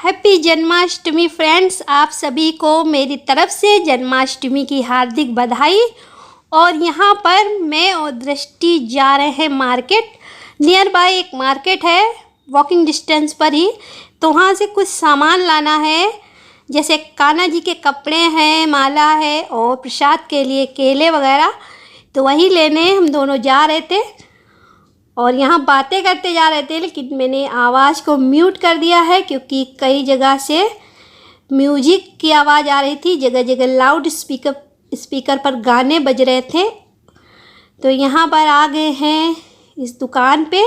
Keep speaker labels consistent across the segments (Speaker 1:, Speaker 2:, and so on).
Speaker 1: Happy Janmashtami friends, आप सभी को मेरी तरफ से जन्माष्टमी की हार्दिक बधाई। और यहाँ पर मैं और दृष्टि जा रहे हैं मार्केट। नियर बाय एक मार्केट है, वॉकिंग डिस्टेंस पर ही। तो वहाँ से कुछ सामान लाना है, जैसे कान्हा जी के कपड़े हैं, माला है और प्रसाद के लिए केले वगैरह। तो वही लेने हम दोनों जा रहे थे और यहाँ बातें करते जा रहे थे, लेकिन मैंने आवाज़ को म्यूट कर दिया है क्योंकि कई जगह से म्यूजिक की आवाज़ आ रही थी। जगह जगह लाउड स्पीकर पर गाने बज रहे थे। तो यहाँ पर आ गए हैं इस दुकान पे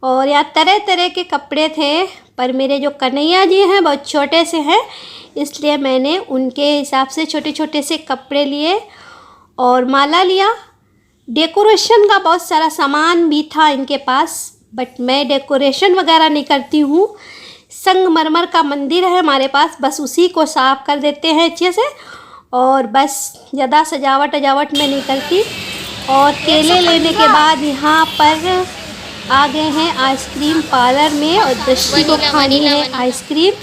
Speaker 1: और यहाँ तरह तरह के कपड़े थे, पर मेरे जो कन्हैया जी हैं बहुत छोटे से हैं, इसलिए मैंने उनके हिसाब से छोटे छोटे से कपड़े लिए और माला लिया। डेकोरेशन का बहुत सारा सामान भी था इनके पास, बट मैं डेकोरेशन वगैरह नहीं करती हूँ। संगमरमर का मंदिर है हमारे पास, बस उसी को साफ़ कर देते हैं अच्छे से और बस ज़्यादा सजावट मैं नहीं करती। और केले लेने के बाद यहाँ पर आ गए हैं आइसक्रीम पार्लर में और दृष्टि को खानी है आइसक्रीम।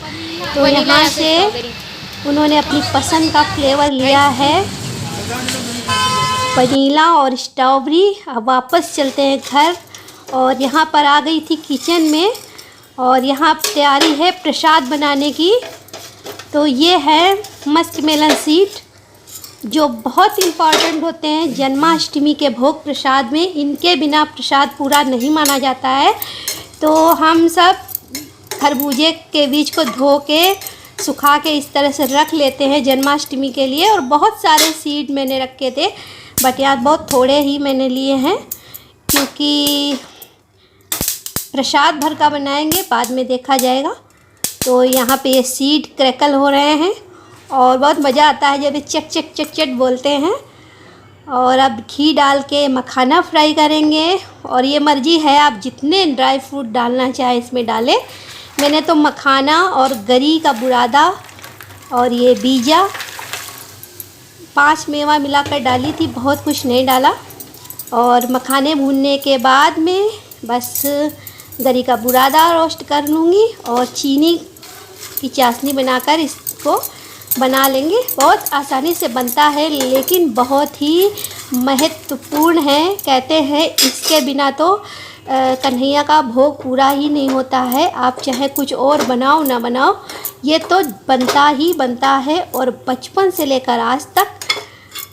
Speaker 1: तो यहाँ से उन्होंने अपनी पसंद का फ्लेवर लिया है, वनीला और स्ट्रॉबेरी। अब वापस चलते हैं घर। और यहाँ पर आ गई थी किचन में और यहाँ तैयारी है प्रसाद बनाने की। तो ये है मस्क मेलन सीड, जो बहुत इम्पॉर्टेंट होते हैं जन्माष्टमी के भोग प्रसाद में। इनके बिना प्रसाद पूरा नहीं माना जाता है। तो हम सब खरबूजे के बीज को धो के सुखा के इस तरह से रख लेते हैं जन्माष्टमी के लिए। और बहुत सारे सीड मैंने रखे थे, बट यार बहुत थोड़े ही मैंने लिए हैं क्योंकि प्रसाद भर का बनाएंगे, बाद में देखा जाएगा। तो यहाँ पे ये सीड क्रैकल हो रहे हैं और बहुत मज़ा आता है जब ये चट चट चट चट बोलते हैं। और अब घी डाल के मखाना फ्राई करेंगे और ये मर्ज़ी है, आप जितने ड्राई फ्रूट डालना चाहे इसमें डालें। मैंने तो मखाना और गरी का बुरादा और ये बीजा 5 मेवा मिलाकर डाली थी, बहुत कुछ नहीं डाला। और मखाने भूनने के बाद में बस गरी का बुरादा रोस्ट कर लूँगी और चीनी की चाशनी बनाकर इसको बना लेंगे। बहुत आसानी से बनता है, लेकिन बहुत ही महत्वपूर्ण है। कहते हैं इसके बिना तो कन्हैया का भोग पूरा ही नहीं होता है। आप चाहे कुछ और बनाओ ना बनाओ, ये तो बनता ही बनता है। और बचपन से लेकर आज तक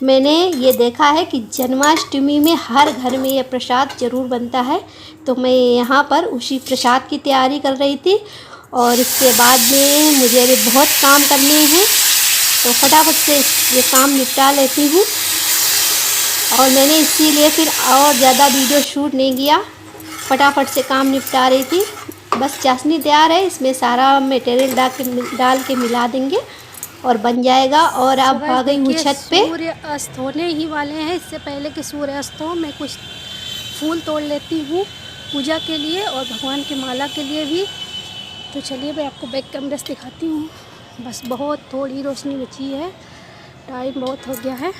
Speaker 1: मैंने ये देखा है कि जन्माष्टमी में हर घर में ये प्रसाद ज़रूर बनता है। तो मैं यहाँ पर उसी प्रसाद की तैयारी कर रही थी और इसके बाद में मुझे अभी बहुत काम करने हैं, तो फटाफट से ये काम निपटा लेती हूँ। और मैंने इसीलिए फिर और ज़्यादा वीडियो शूट नहीं किया, फटाफट से काम निपटा रही थी। बस चाशनी तैयार है, इसमें सारा मटेरियल डाल के मिला देंगे और बन जाएगा। और अब आ गई हूँ छत पे। सूर्य अस्त होने ही वाले हैं, इससे पहले कि सूर्य अस्त हो मैं कुछ फूल तोड़ लेती हूँ पूजा के लिए और भगवान की माला के लिए भी। तो चलिए मैं आपको बैक कैमरे से दिखाती हूँ। बस बहुत थोड़ी रोशनी बची है, टाइम बहुत हो गया है।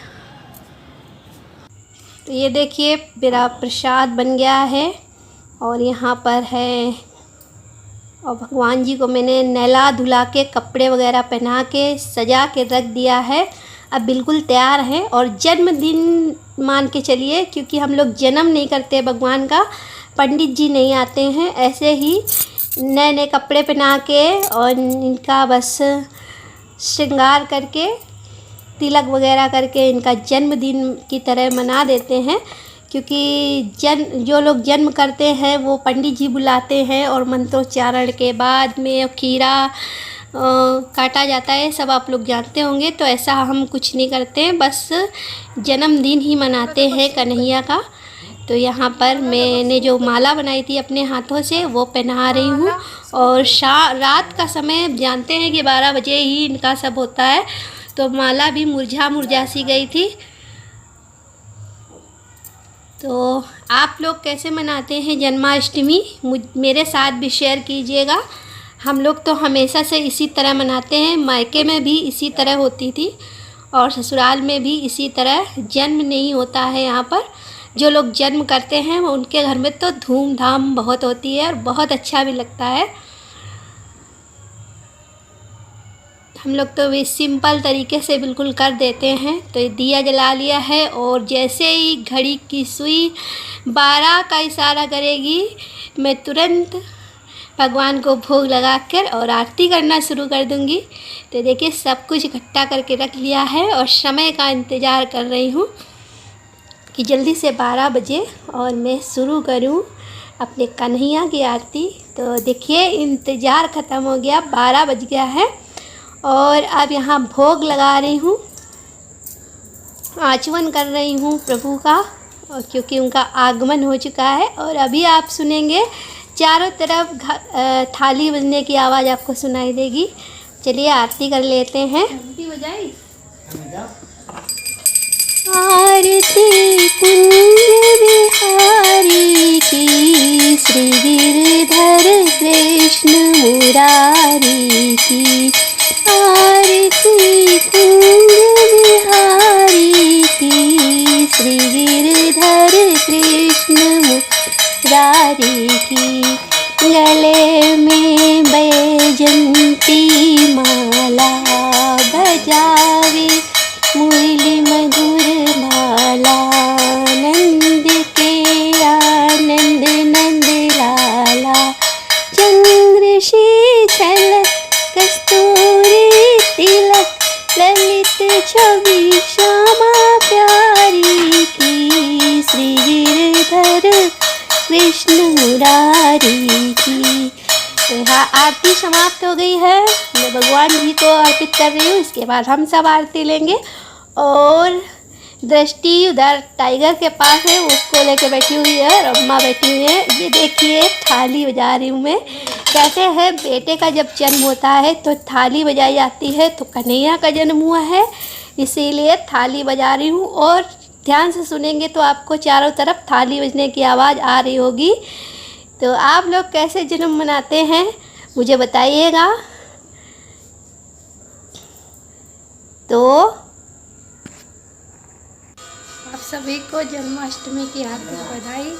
Speaker 1: तो ये देखिए मेरा प्रसाद बन गया है और यहाँ पर है। और भगवान जी को मैंने नहला धुला के कपड़े वगैरह पहना के सजा के रख दिया है, अब बिल्कुल तैयार है। और जन्मदिन मान के चलिए, क्योंकि हम लोग जन्म नहीं करते भगवान का, पंडित जी नहीं आते हैं, ऐसे ही नए नए कपड़े पहना के और इनका बस श्रृंगार करके तिलक वगैरह करके इनका जन्मदिन की तरह मना देते हैं। क्योंकि जो लोग जन्म करते हैं वो पंडित जी बुलाते हैं और मंत्रोच्चारण के बाद में खीरा काटा जाता है, सब आप लोग जानते होंगे। तो ऐसा हम कुछ नहीं करते, बस जन्मदिन ही मनाते हैं कन्हैया का। तो यहाँ पर मैंने जो माला बनाई थी अपने हाथों से वो पहना रही हूँ। और रात का समय जानते हैं कि 12 बजे ही इनका सब होता है, तो माला भी मुरझा सी गई थी। तो आप लोग कैसे मनाते हैं जन्माष्टमी, मेरे साथ भी शेयर कीजिएगा। हम लोग तो हमेशा से इसी तरह मनाते हैं, मायके में भी इसी तरह होती थी और ससुराल में भी इसी तरह। जन्म नहीं होता है यहाँ पर, जो लोग जन्म करते हैं उनके घर में तो धूमधाम बहुत होती है और बहुत अच्छा भी लगता है। हम लोग तो भी सिंपल तरीके से बिल्कुल कर देते हैं। तो ये दिया जला लिया है और जैसे ही घड़ी की सुई 12 का इशारा करेगी, मैं तुरंत भगवान को भोग लगाकर और आरती करना शुरू कर दूंगी। तो देखिए सब कुछ इकट्ठा करके रख लिया है और समय का इंतज़ार कर रही हूँ कि जल्दी से 12 बजे और मैं शुरू करूँ अपने कन्हैया की आरती। तो देखिए इंतज़ार ख़त्म हो गया, 12 बज गया है और अब यहाँ भोग लगा रही हूँ, आचमन कर रही हूँ प्रभु का, और क्योंकि उनका आगमन हो चुका है। और अभी आप सुनेंगे चारों तरफ थाली बजने की आवाज़ आपको सुनाई देगी। चलिए आरती कर लेते हैं। आरती बजाई, आरती कुंज बिहारी की, श्री गिरधर कृष्ण मुरारी की। आरती कुंज बिहारी की, श्री गिरधर कृष्ण मुरारी की। गले में बैजंती माला, बजावे मुरली मधुर माला। नंद के आनंद नंद लाला, चंद्रशेखर कस्तूरी तिलक, ललित छवि श्यामा प्यारी की। श्री गिरधर कृष्ण मुरारी की। तो यहाँ आरती समाप्त हो गई है, मैं भगवान जी को अर्पित कर रही हूँ। इसके बाद हम सब आरती लेंगे। और दृष्टि उधर टाइगर के पास है, उसको लेके बैठी हुई है और अम्मा बैठी हुई है। ये देखिए थाली बजा रही हूँ मैं। कहते हैं बेटे का जब जन्म होता है तो थाली बजाई जाती है, तो कन्हैया का जन्म हुआ है इसीलिए थाली बजा रही हूँ। और ध्यान से सुनेंगे तो आपको चारों तरफ थाली बजने की आवाज़ आ रही होगी। तो आप लोग कैसे जन्म मनाते हैं मुझे बताइएगा। तो आप सभी को जन्माष्टमी की हार्दिक बधाई।